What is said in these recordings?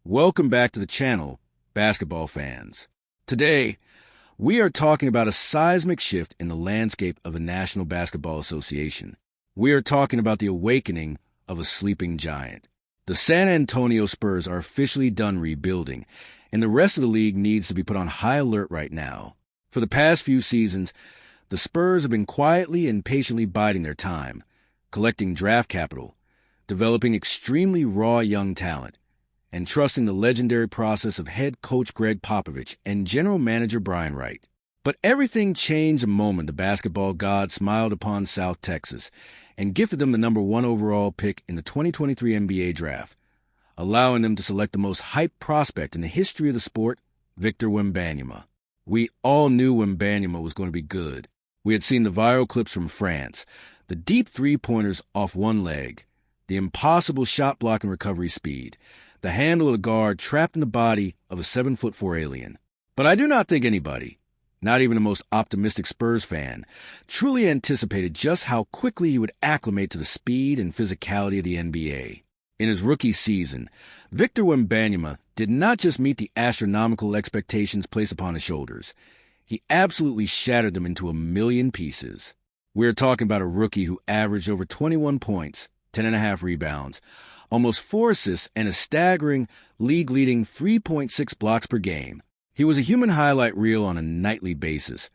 Welcome back to the channel, basketball fans. Today, we are talking about a seismic shift in the landscape of the National Basketball Association. We are talking about the awakening of a sleeping giant. The San Antonio Spurs are officially done rebuilding, and the rest of the league needs to be put on high alert right now. For the past few seasons, the Spurs have been quietly and patiently biding their time, collecting draft capital, developing extremely raw young talent, and trusting the legendary process of head coach Greg Popovich and general manager Brian Wright. But everything changed the moment the basketball god smiled upon South Texas and gifted them the number 1 overall pick in the 2023 NBA draft, allowing them to select the most hyped prospect in the history of the sport, Victor Wembanyama. We all knew Wembanyama was going to be good. We had seen the viral clips from France, the deep three-pointers off one leg, the impossible shot-blocking recovery speed, the handle of the guard trapped in the body of a 7'4" alien. But I do not think anybody, not even the most optimistic Spurs fan, truly anticipated just how quickly he would acclimate to the speed and physicality of the NBA. In his rookie season, Victor Wembanyama did not just meet the astronomical expectations placed upon his shoulders. He absolutely shattered them into a million pieces. We're talking about a rookie who averaged over 21 points, 10.5 rebounds, almost 4 assists, and a staggering, league-leading 3.6 blocks per game. He was a human highlight reel on a nightly basis,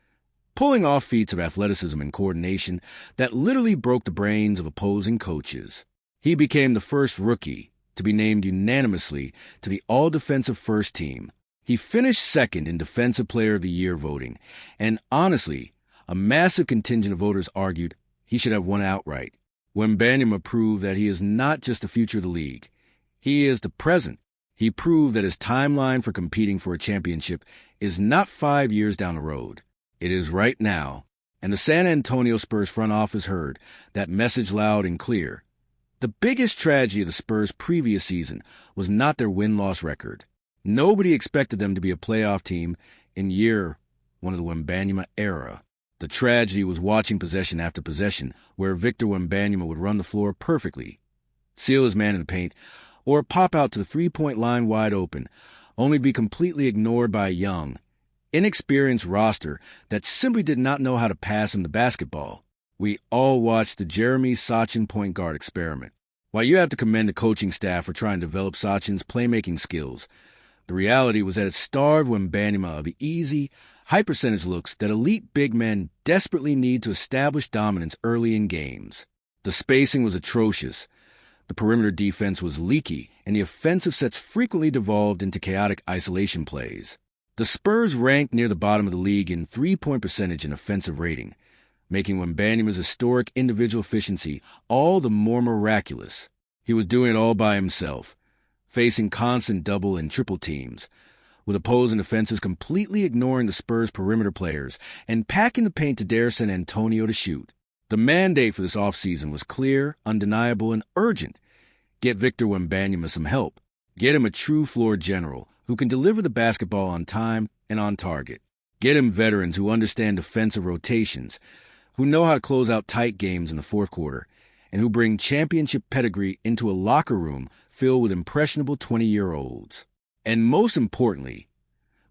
pulling off feats of athleticism and coordination that literally broke the brains of opposing coaches. He became the first rookie to be named unanimously to the All-Defensive First Team. He finished second in Defensive Player of the Year voting, and honestly, a massive contingent of voters argued he should have won outright. Wembanyama proved that he is not just the future of the league. He is the present. He proved that his timeline for competing for a championship is not 5 years down the road. It is right now. And the San Antonio Spurs front office heard that message loud and clear. The biggest tragedy of the Spurs' previous season was not their win-loss record. Nobody expected them to be a playoff team in year one of the Wembanyama era. The tragedy was watching possession after possession, where Victor Wembanyama would run the floor perfectly, seal his man in the paint, or pop out to the three-point line wide open, only to be completely ignored by a young, inexperienced roster that simply did not know how to pass him the basketball. We all watched the Jeremy Sochin point guard experiment. While you have to commend the coaching staff for trying to develop Sochin's playmaking skills, the reality was that it starved Wembanyama of the easy, high-percentage looks that elite big men desperately need to establish dominance early in games. The spacing was atrocious, the perimeter defense was leaky, and the offensive sets frequently devolved into chaotic isolation plays. The Spurs ranked near the bottom of the league in three-point percentage and offensive rating, making Wembanyama's historic individual efficiency all the more miraculous. He was doing it all by himself, facing constant double and triple teams, with opposing defenses completely ignoring the Spurs' perimeter players and packing the paint to dare San Antonio to shoot. The mandate for this offseason was clear, undeniable, and urgent. Get Victor Wembanyama some help. Get him a true floor general who can deliver the basketball on time and on target. Get him veterans who understand defensive rotations, who know how to close out tight games in the fourth quarter, and who bring championship pedigree into a locker room filled with impressionable 20-year-olds. And most importantly,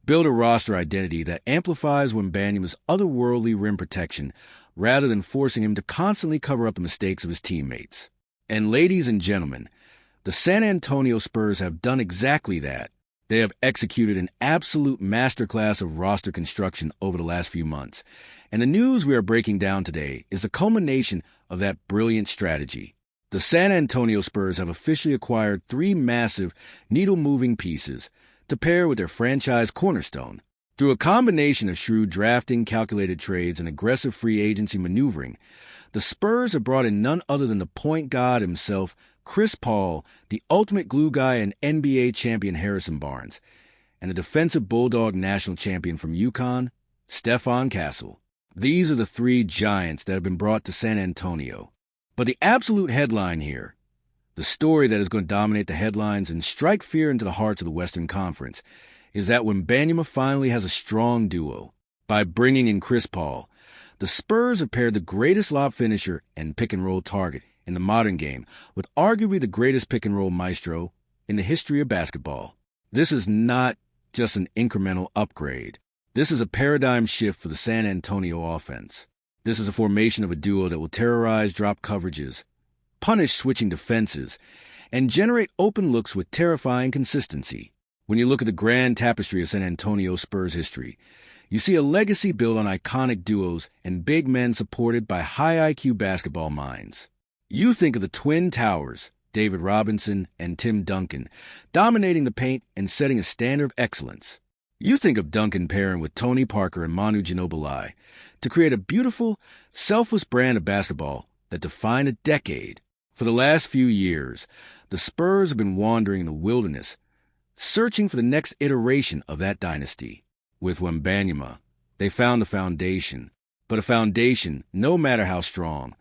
build a roster identity that amplifies Wembanyama's otherworldly rim protection rather than forcing him to constantly cover up the mistakes of his teammates. And ladies and gentlemen, the San Antonio Spurs have done exactly that. They have executed an absolute masterclass of roster construction over the last few months. And the news we are breaking down today is the culmination of that brilliant strategy. The San Antonio Spurs have officially acquired 3 massive, needle-moving pieces to pair with their franchise cornerstone. Through a combination of shrewd drafting, calculated trades, and aggressive free agency maneuvering, the Spurs have brought in none other than the point god himself, Chris Paul, the ultimate glue guy and NBA champion Harrison Barnes, and the defensive bulldog national champion from UConn, Stephon Castle. These are the 3 giants that have been brought to San Antonio. But the absolute headline here, the story that is going to dominate the headlines and strike fear into the hearts of the Western Conference, is that Wembanyama finally has a strong duo. By bringing in Chris Paul, the Spurs have paired the greatest lob finisher and pick-and-roll target in the modern game with arguably the greatest pick-and-roll maestro in the history of basketball. This is not just an incremental upgrade. This is a paradigm shift for the San Antonio offense. This is a formation of a duo that will terrorize drop coverages, punish switching defenses, and generate open looks with terrifying consistency. When you look at the grand tapestry of San Antonio Spurs history, you see a legacy built on iconic duos and big men supported by high IQ basketball minds. You think of the Twin Towers, David Robinson and Tim Duncan, dominating the paint and setting a standard of excellence. You think of Duncan pairing with Tony Parker and Manu Ginobili to create a beautiful, selfless brand of basketball that defined a decade. For the last few years, the Spurs have been wandering in the wilderness, searching for the next iteration of that dynasty. With Wembanyama, they found the foundation. But a foundation, no matter how strong,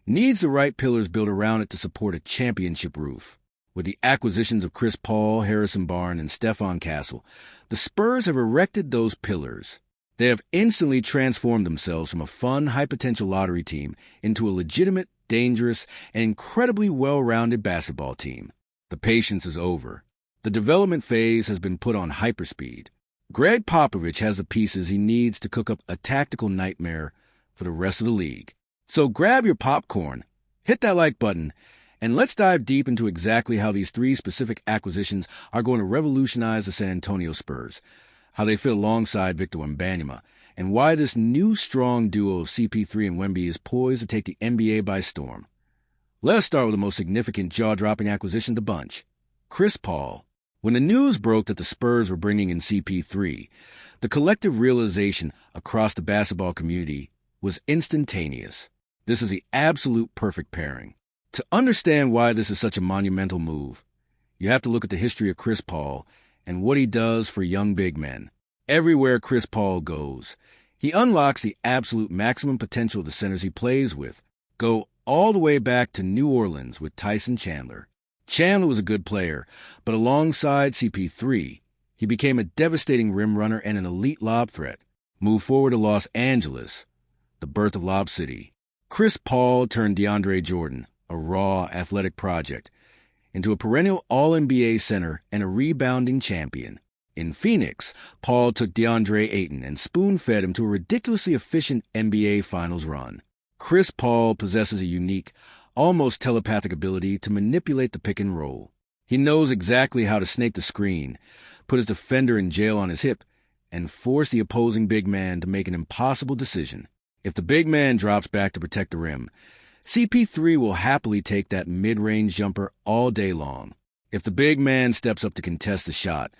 needs the right pillars built around it to support a championship roof. With the acquisitions of Chris Paul, Harrison Barnes, and Stephon Castle, the Spurs have erected those pillars. They have instantly transformed themselves from a fun, high-potential lottery team into a legitimate, dangerous, and incredibly well-rounded basketball team. The patience is over. The development phase has been put on hyperspeed. Greg Popovich has the pieces he needs to cook up a tactical nightmare for the rest of the league. So grab your popcorn, hit that like button, and let's dive deep into exactly how these three specific acquisitions are going to revolutionize the San Antonio Spurs, how they fit alongside Victor Wembanyama, and why this new strong duo of CP3 and Wemby is poised to take the NBA by storm. Let's start with the most significant jaw-dropping acquisition of the bunch, Chris Paul. When the news broke that the Spurs were bringing in CP3, the collective realization across the basketball community was instantaneous. This is the absolute perfect pairing. To understand why this is such a monumental move, you have to look at the history of Chris Paul and what he does for young big men. Everywhere Chris Paul goes, he unlocks the absolute maximum potential of the centers he plays with. Go all the way back to New Orleans with Tyson Chandler. Chandler was a good player, but alongside CP3, he became a devastating rim runner and an elite lob threat. Move forward to Los Angeles, the birth of Lob City. Chris Paul turned DeAndre Jordan, a raw, athletic project, into a perennial All-NBA center and a rebounding champion. In Phoenix, Paul took DeAndre Ayton and spoon-fed him to a ridiculously efficient NBA Finals run. Chris Paul possesses a unique, almost telepathic ability to manipulate the pick and roll. He knows exactly how to snake the screen, put his defender in jail on his hip, and force the opposing big man to make an impossible decision. If the big man drops back to protect the rim, CP3 will happily take that mid-range jumper all day long. If the big man steps up to contest the shot,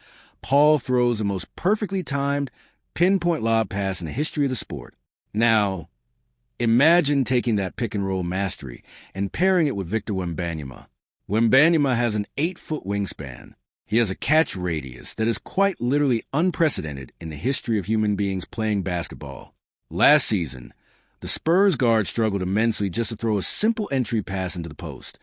Paul throws the most perfectly timed, pinpoint lob pass in the history of the sport. Now, imagine taking that pick-and-roll mastery and pairing it with Victor Wembanyama. Wembanyama has an 8-foot wingspan. He has a catch radius that is quite literally unprecedented in the history of human beings playing basketball. Last season, the Spurs guard struggled immensely just to throw a simple entry pass into the post,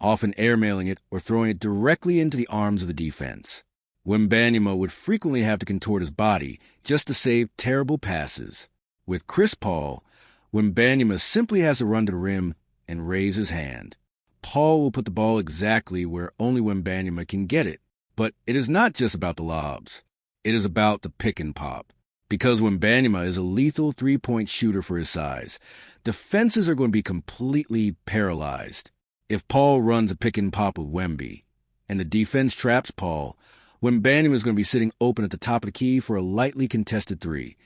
often airmailing it or throwing it directly into the arms of the defense. Wembanyama would frequently have to contort his body just to save terrible passes. With Chris Paul, Wembanyama simply has to run to the rim and raise his hand. Paul will put the ball exactly where only Wembanyama can get it. But it is not just about the lobs. It is about the pick and pop. Because Wembanyama is a lethal three-point shooter for his size, defenses are going to be completely paralyzed. If Paul runs a pick and pop with Wemby, and the defense traps Paul, Wembanyama is going to be sitting open at the top of the key for a lightly contested three,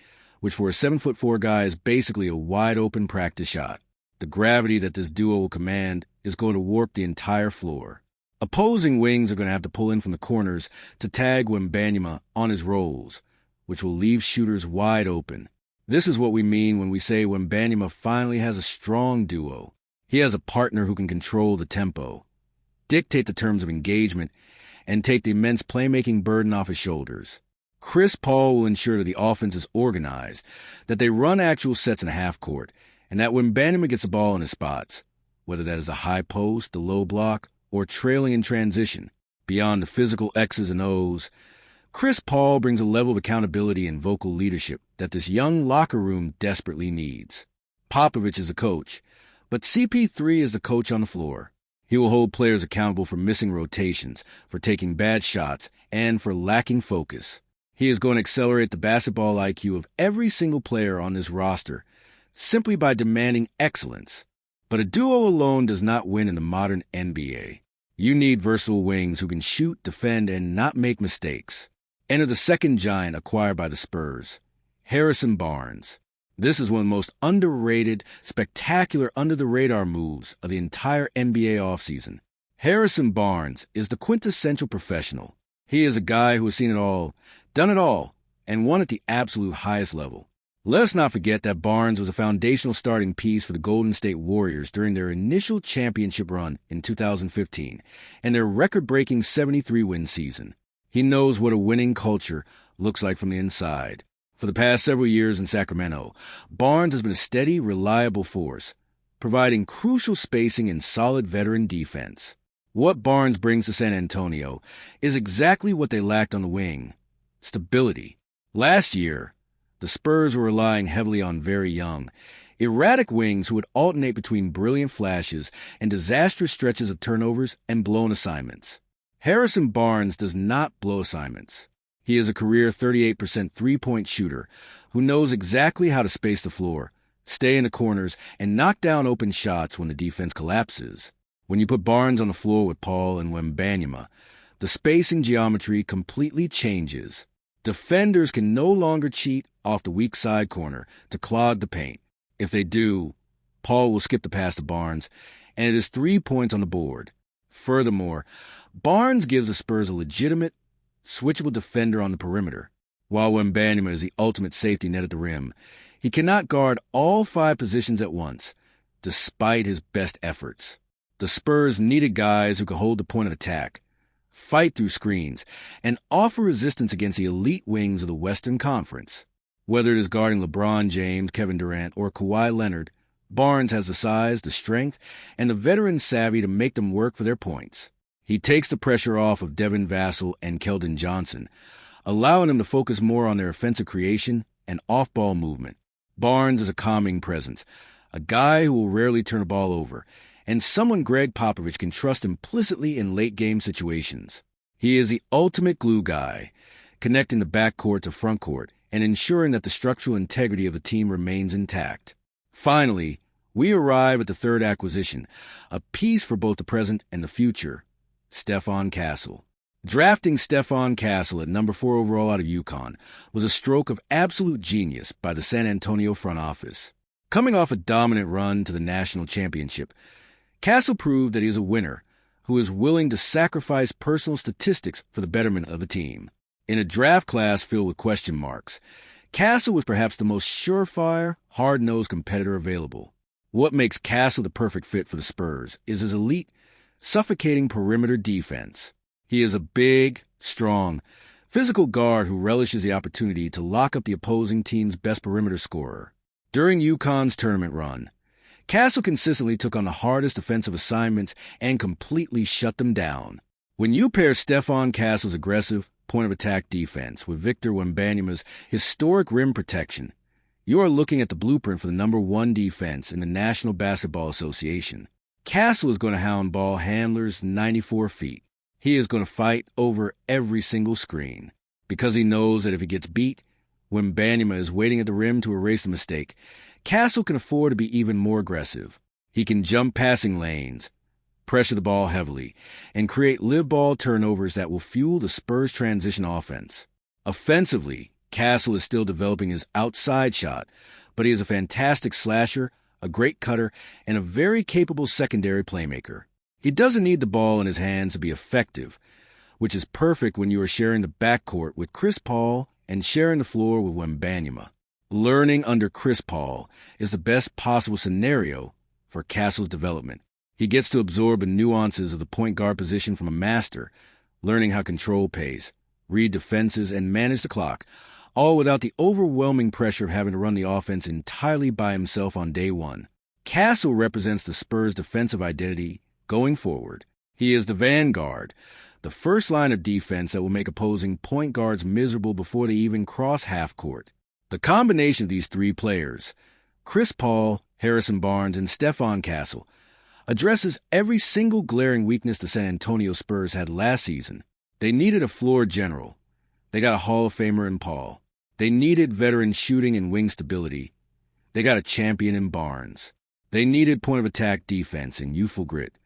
which for a 7'4" guy is basically a wide-open practice shot. The gravity that this duo will command is going to warp the entire floor. Opposing wings are going to have to pull in from the corners to tag Wembanyama on his rolls, which will leave shooters wide open. This is what we mean when we say Wembanyama finally has a strong duo. He has a partner who can control the tempo, dictate the terms of engagement, and take the immense playmaking burden off his shoulders. Chris Paul will ensure that the offense is organized, that they run actual sets in a half court, and that Wembanyama gets the ball in his spots, whether that is a high post, the low block, or trailing in transition. Beyond the physical X's and O's, Chris Paul brings a level of accountability and vocal leadership that this young locker room desperately needs. Popovich is the coach, but CP3 is the coach on the floor. He will hold players accountable for missing rotations, for taking bad shots, and for lacking focus. He is going to accelerate the basketball IQ of every single player on this roster, simply by demanding excellence. But a duo alone does not win in the modern NBA. You need versatile wings who can shoot, defend, and not make mistakes. Enter the second giant acquired by the Spurs, Harrison Barnes. This is one of the most underrated, spectacular, under-the-radar moves of the entire NBA offseason. Harrison Barnes is the quintessential professional. He is a guy who has seen it all, done it all, and won at the absolute highest level. Let's not forget that Barnes was a foundational starting piece for the Golden State Warriors during their initial championship run in 2015 and their record-breaking 73-win season. He knows what a winning culture looks like from the inside. For the past several years in Sacramento, Barnes has been a steady, reliable force, providing crucial spacing and solid veteran defense. What Barnes brings to San Antonio is exactly what they lacked on the wing: stability. Last year, the Spurs were relying heavily on very young, erratic wings who would alternate between brilliant flashes and disastrous stretches of turnovers and blown assignments. Harrison Barnes does not blow assignments. He is a career 38% three-point shooter who knows exactly how to space the floor, stay in the corners, and knock down open shots when the defense collapses. When you put Barnes on the floor with Paul and Wembanyama, the spacing geometry completely changes. Defenders can no longer cheat off the weak side corner to clog the paint. If they do, Paul will skip the pass to Barnes, and it is 3 points on the board. Furthermore, Barnes gives the Spurs a legitimate, switchable defender on the perimeter. While Wembanyama is the ultimate safety net at the rim, he cannot guard all 5 positions at once, despite his best efforts. The Spurs needed guys who could hold the point of attack, fight through screens, and offer resistance against the elite wings of the Western Conference. Whether it is guarding LeBron James, Kevin Durant, or Kawhi Leonard, Barnes has the size, the strength, and the veteran savvy to make them work for their points. He takes the pressure off of Devin Vassell and Keldon Johnson, allowing them to focus more on their offensive creation and off-ball movement. Barnes is a calming presence, a guy who will rarely turn the ball over, and someone Greg Popovich can trust implicitly in late-game situations. He is the ultimate glue guy, connecting the backcourt to frontcourt and ensuring that the structural integrity of the team remains intact. Finally, we arrive at the third acquisition, a piece for both the present and the future: Stephon Castle. Drafting Stephon Castle at number 4 overall out of UConn was a stroke of absolute genius by the San Antonio front office. Coming off a dominant run to the national championship, Castle proved that he is a winner who is willing to sacrifice personal statistics for the betterment of the team. In a draft class filled with question marks, Castle was perhaps the most surefire, hard-nosed competitor available. What makes Castle the perfect fit for the Spurs is his elite, suffocating perimeter defense. He is a big, strong, physical guard who relishes the opportunity to lock up the opposing team's best perimeter scorer. During UConn's tournament run, Castle consistently took on the hardest defensive assignments and completely shut them down. When you pair Stephon Castle's aggressive, point-of-attack defense with Victor Wembanyama's historic rim protection, you are looking at the blueprint for the number 1 defense in the National Basketball Association. Castle is going to hound ball handlers 94 feet. He is going to fight over every single screen, because he knows that if he gets beat, Wembanyama is waiting at the rim to erase the mistake. Castle can afford to be even more aggressive. He can jump passing lanes, pressure the ball heavily, and create live ball turnovers that will fuel the Spurs' transition offense. Offensively, Castle is still developing his outside shot, but he is a fantastic slasher, a great cutter, and a very capable secondary playmaker. He doesn't need the ball in his hands to be effective, which is perfect when you are sharing the backcourt with Chris Paul and sharing the floor with Wembanyama. Learning under Chris Paul is the best possible scenario for Castle's development. He gets to absorb the nuances of the point guard position from a master, learning how to control pace, read defenses, and manage the clock, all without the overwhelming pressure of having to run the offense entirely by himself on day one. Castle represents the Spurs' defensive identity going forward. He is the vanguard, the first line of defense that will make opposing point guards miserable before they even cross half court. The combination of these 3 players, Chris Paul, Harrison Barnes, and Stephon Castle, addresses every single glaring weakness the San Antonio Spurs had last season. They needed a floor general. They got a Hall of Famer in Paul. They needed veteran shooting and wing stability. They got a champion in Barnes. They needed point-of-attack defense and youthful grit.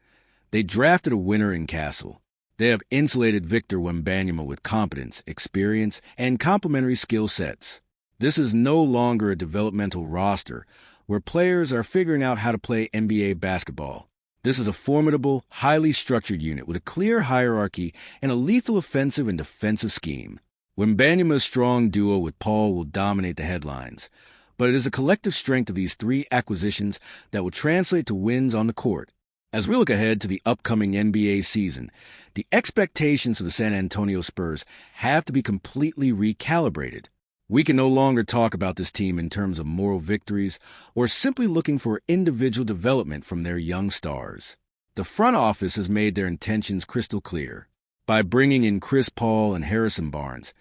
They drafted a winner in Castle. They have insulated Victor Wembanyama with competence, experience, and complementary skill sets. This is no longer a developmental roster where players are figuring out how to play NBA basketball. This is a formidable, highly structured unit with a clear hierarchy and a lethal offensive and defensive scheme. Wembanyama's strong duo with Paul will dominate the headlines, but it is a collective strength of these three acquisitions that will translate to wins on the court. As we look ahead to the upcoming NBA season, the expectations for the San Antonio Spurs have to be completely recalibrated. We can no longer talk about this team in terms of moral victories or simply looking for individual development from their young stars. The front office has made their intentions crystal clear. By bringing in Chris Paul and Harrison Barnes,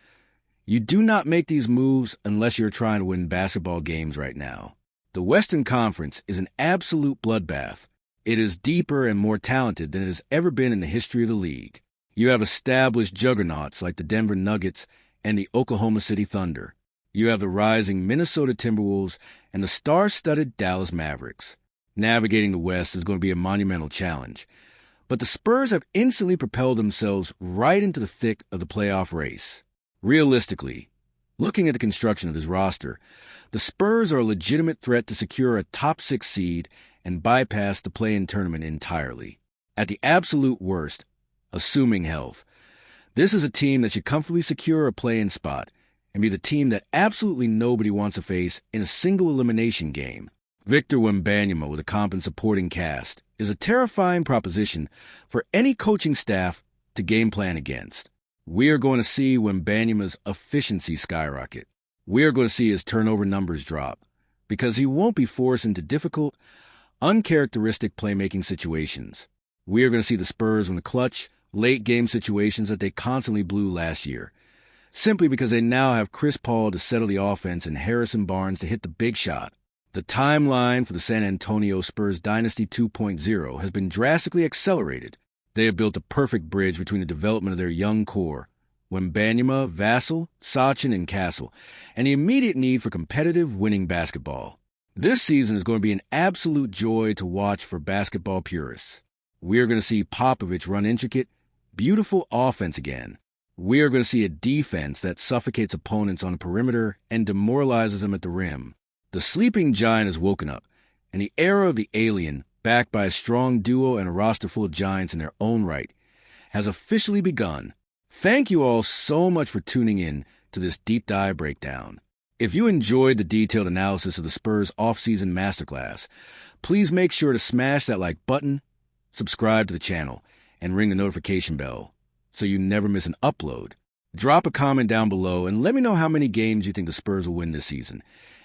you do not make these moves unless you're trying to win basketball games right now. The Western Conference is an absolute bloodbath. It is deeper and more talented than it has ever been in the history of the league. You have established juggernauts like the Denver Nuggets and the Oklahoma City Thunder. You have the rising Minnesota Timberwolves and the star-studded Dallas Mavericks. Navigating the West is going to be a monumental challenge, but the Spurs have instantly propelled themselves right into the thick of the playoff race. Realistically, looking at the construction of this roster, the Spurs are a legitimate threat to secure a top 6 seed and bypass the play-in tournament entirely. At the absolute worst, assuming health, this is a team that should comfortably secure a play-in spot and be the team that absolutely nobody wants to face in a single elimination game. Victor Wembanyama with a competent supporting cast is a terrifying proposition for any coaching staff to game plan against. We are going to see Wembanyama's efficiency skyrocket. We are going to see his turnover numbers drop because he won't be forced into difficult, uncharacteristic playmaking situations. We are going to see the Spurs win the clutch, late-game situations that they constantly blew last year, simply because they now have Chris Paul to settle the offense and Harrison Barnes to hit the big shot. The timeline for the San Antonio Spurs Dynasty 2.0 has been drastically accelerated. They have built a perfect bridge between the development of their young core, Wembanyama, Vassell, Sachin, and Castle, and the immediate need for competitive, winning basketball. This season is going to be an absolute joy to watch for basketball purists. We are going to see Popovich run intricate, beautiful offense again. We are going to see a defense that suffocates opponents on the perimeter and demoralizes them at the rim. The sleeping giant has woken up, and the era of the alien, backed by a strong duo and a roster full of giants in their own right, has officially begun. Thank you all so much for tuning in to this deep dive breakdown. If you enjoyed the detailed analysis of the Spurs off-season masterclass, please make sure to smash that like button, subscribe to the channel, and ring the notification bell so you never miss an upload. Drop a comment down below and let me know how many games you think the Spurs will win this season,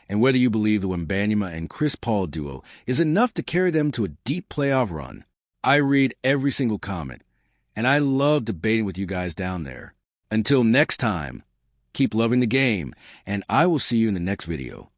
and whether you believe the Wembanyama and Chris Paul duo is enough to carry them to a deep playoff run. I read every single comment, and I love debating with you guys down there. Until next time, keep loving the game, and I will see you in the next video.